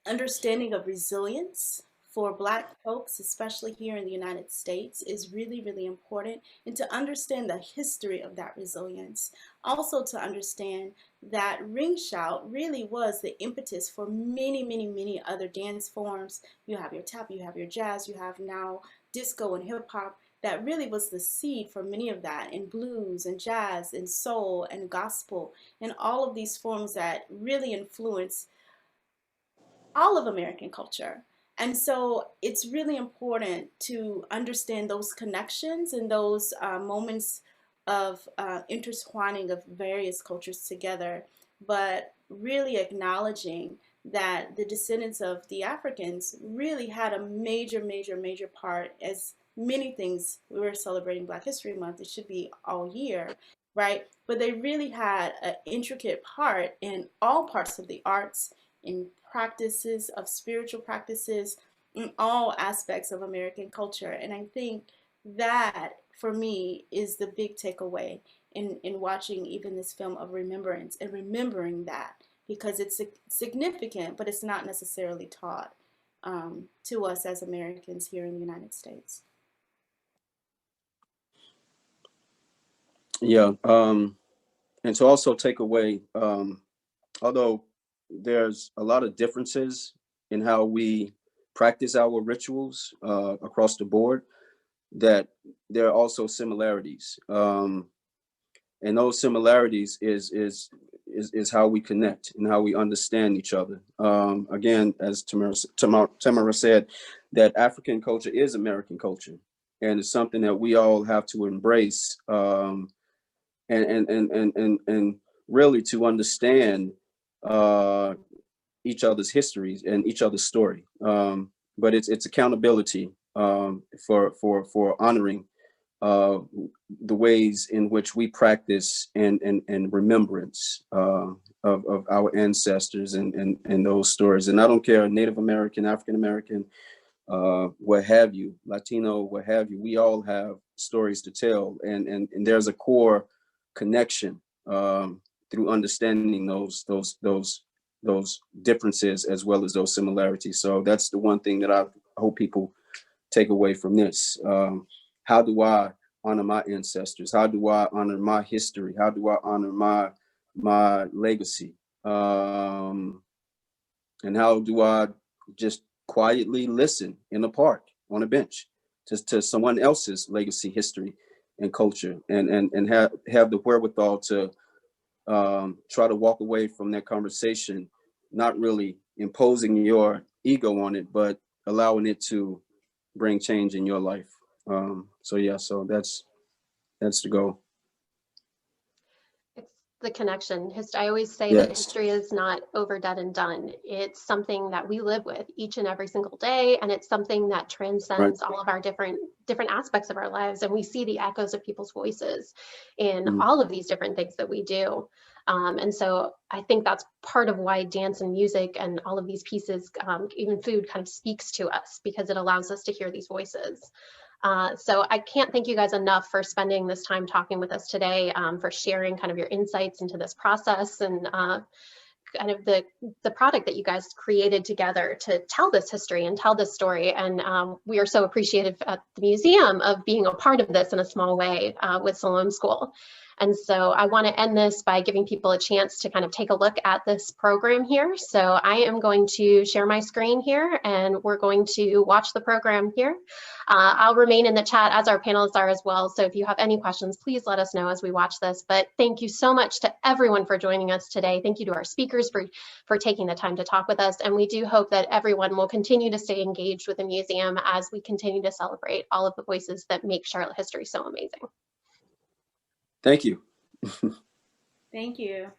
S2: understanding of resilience for Black folks, especially here in the United States, is really, really important, and to understand the history of that resilience. Also to understand that Ring Shout really was the impetus for many, many, many other dance forms. You have your tap, you have your jazz, you have now disco and hip hop. that really was the seed for many of that, in blues and jazz and soul and gospel and all of these forms that really influence all of American culture. And so it's really important to understand those connections and those moments of intertwining of various cultures together, but really acknowledging that the descendants of the Africans really had a major, major, major part, as many things. We were celebrating Black History Month, it should be all year, right? But they really had an intricate part in all parts of the arts, in practices of spiritual practices, in all aspects of American culture. And I think that for me is the big takeaway in watching even this film of Remembrance, and remembering that, because it's significant, but it's not necessarily taught to us as Americans here in the United States.
S3: Yeah, and to also take away, although there's a lot of differences in how we practice our rituals across the board, that there are also similarities, and those similarities is how we connect and how we understand each other. Again, as Tamara said, that African culture is American culture, and it's something that we all have to embrace, and really to understand each other's histories and each other's story. But it's accountability for honoring the ways in which we practice and remembrance of our ancestors and those stories. And I don't care, Native American, African American, what have you, Latino, what have you, we all have stories to tell, and there's a core connection through understanding those differences as well as those similarities. So that's the one thing that I hope people take away from this. How do I honor my ancestors? How do I honor my history? How do I honor my legacy? And how do I just quietly listen in a park on a bench just to someone else's legacy, history, and culture, and have the wherewithal to try to walk away from that conversation, not really imposing your ego on it, but allowing it to bring change in your life. So that's the goal.
S1: It's the connection. I always say
S3: Yes.
S1: that history is not over, dead, and done. It's something that we live with each and every single day, and it's something that transcends all of our different aspects of our lives. And we see the echoes of people's voices in all of these different things that we do. And so I think that's part of why dance and music and all of these pieces, even food, kind of speaks to us, because it allows us to hear these voices. So I can't thank you guys enough for spending this time talking with us today, for sharing kind of your insights into this process and kind of the product that you guys created together to tell this history and tell this story. And we are so appreciative at the museum of being a part of this in a small way with Siloam School. And so I want to end this by giving people a chance to kind of take a look at this program here. So I am going to share my screen here, and we're going to watch the program here. I'll remain in the chat, as our panelists are as well. So if you have any questions, please let us know as we watch this. But thank you so much to everyone for joining us today. Thank you to our speakers for taking the time to talk with us. And we do hope that everyone will continue to stay engaged with the museum as we continue to celebrate all of the voices that make Charlotte history so amazing.
S3: Thank you.
S2: Thank you.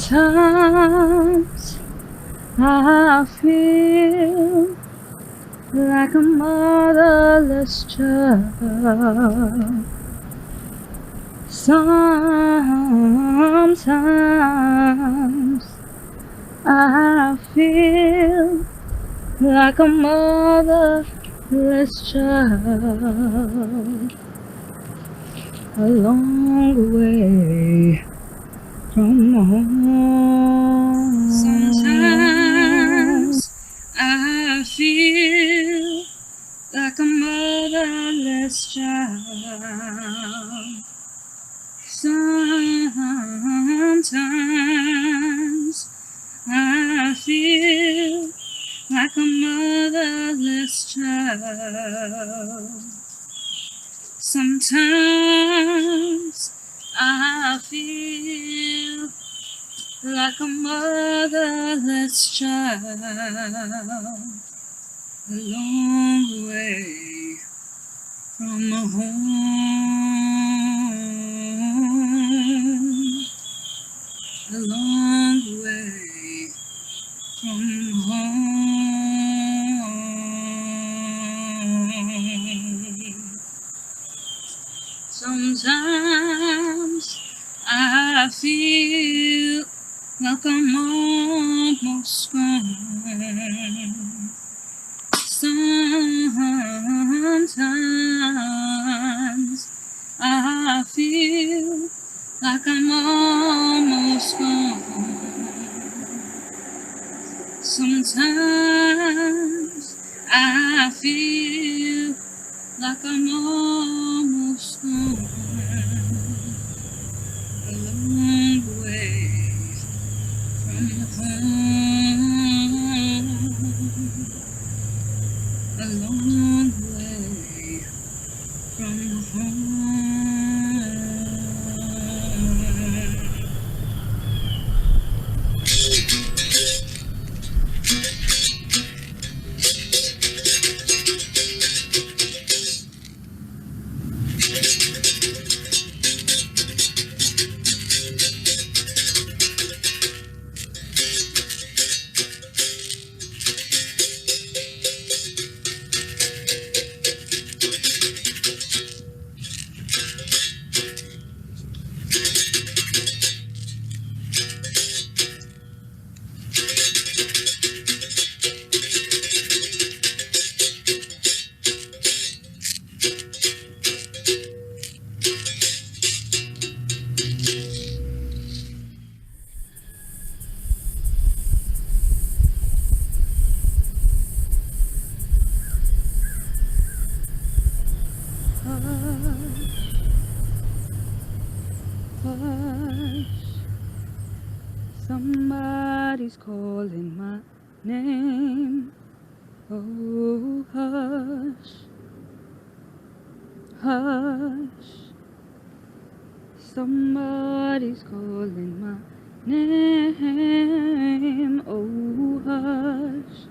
S4: Sometimes I feel like a motherless child. Sometimes I feel like a motherless child. A long way from home. Sometimes I feel like a motherless child. Sometimes I feel like a motherless child. Sometimes I feel like a motherless child, a long way from home, a long way from home. Sometimes I feel like I'm almost gone. Sometimes I feel like I'm almost gone. Sometimes I feel like I'm almost gone. A long way from home. A long way from home. Somebody's calling my name. Oh, hush, hush. Somebody's calling my name. Oh, hush,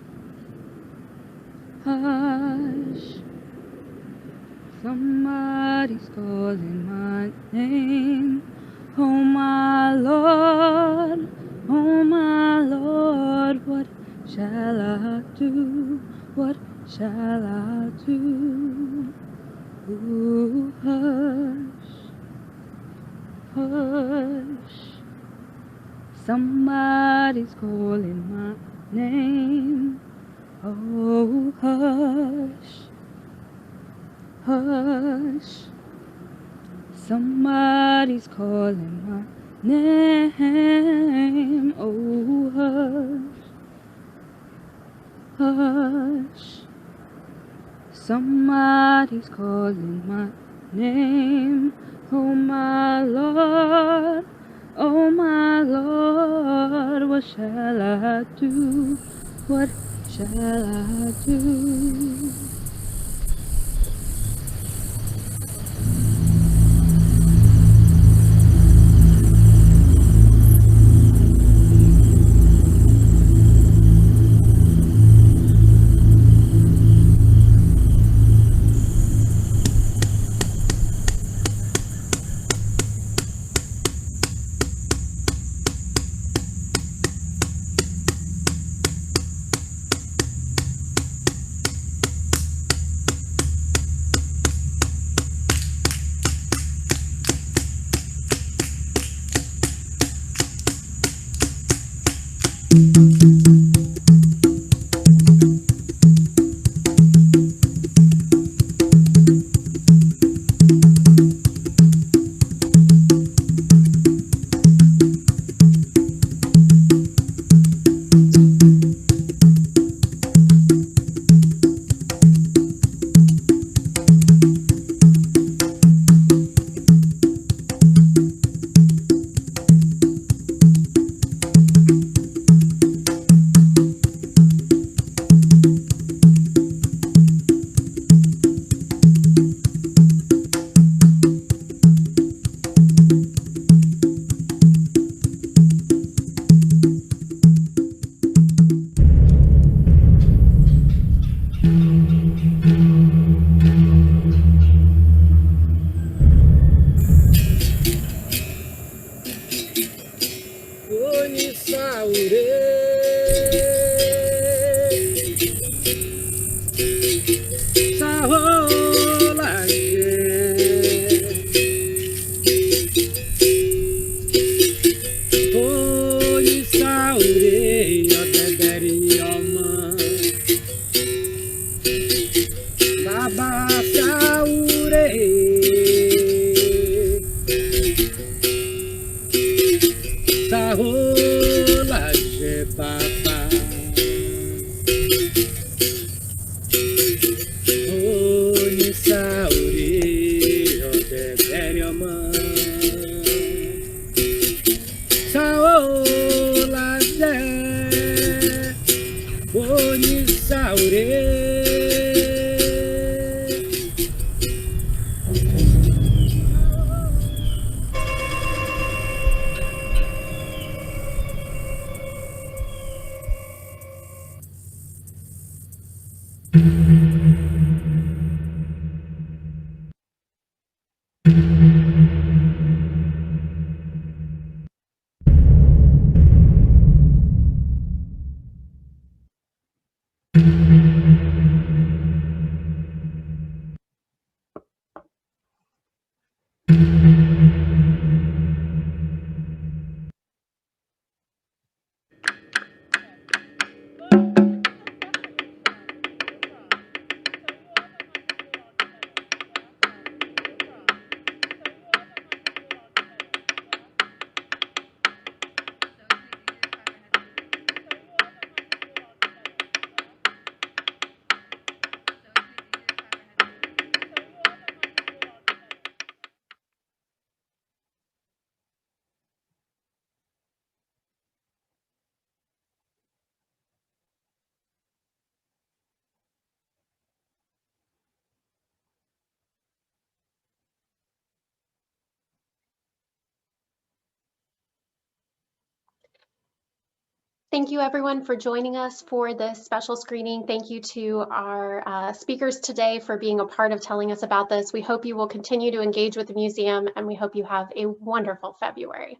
S4: hush. Somebody's calling my name. Oh, my Lord, oh, my Lord, what shall I do? What shall I do? Ooh, hush, hush. Somebody's calling my name. Oh, hush, hush. Somebody's calling my name. Oh, hush, hush. Somebody's calling my name. Oh, my Lord, oh, my Lord, what shall I do? What shall I do?
S1: Thank you everyone for joining us for this special screening. Thank you to our speakers today for being a part of telling us about this. We hope you will continue to engage with the museum, and we hope you have a wonderful February.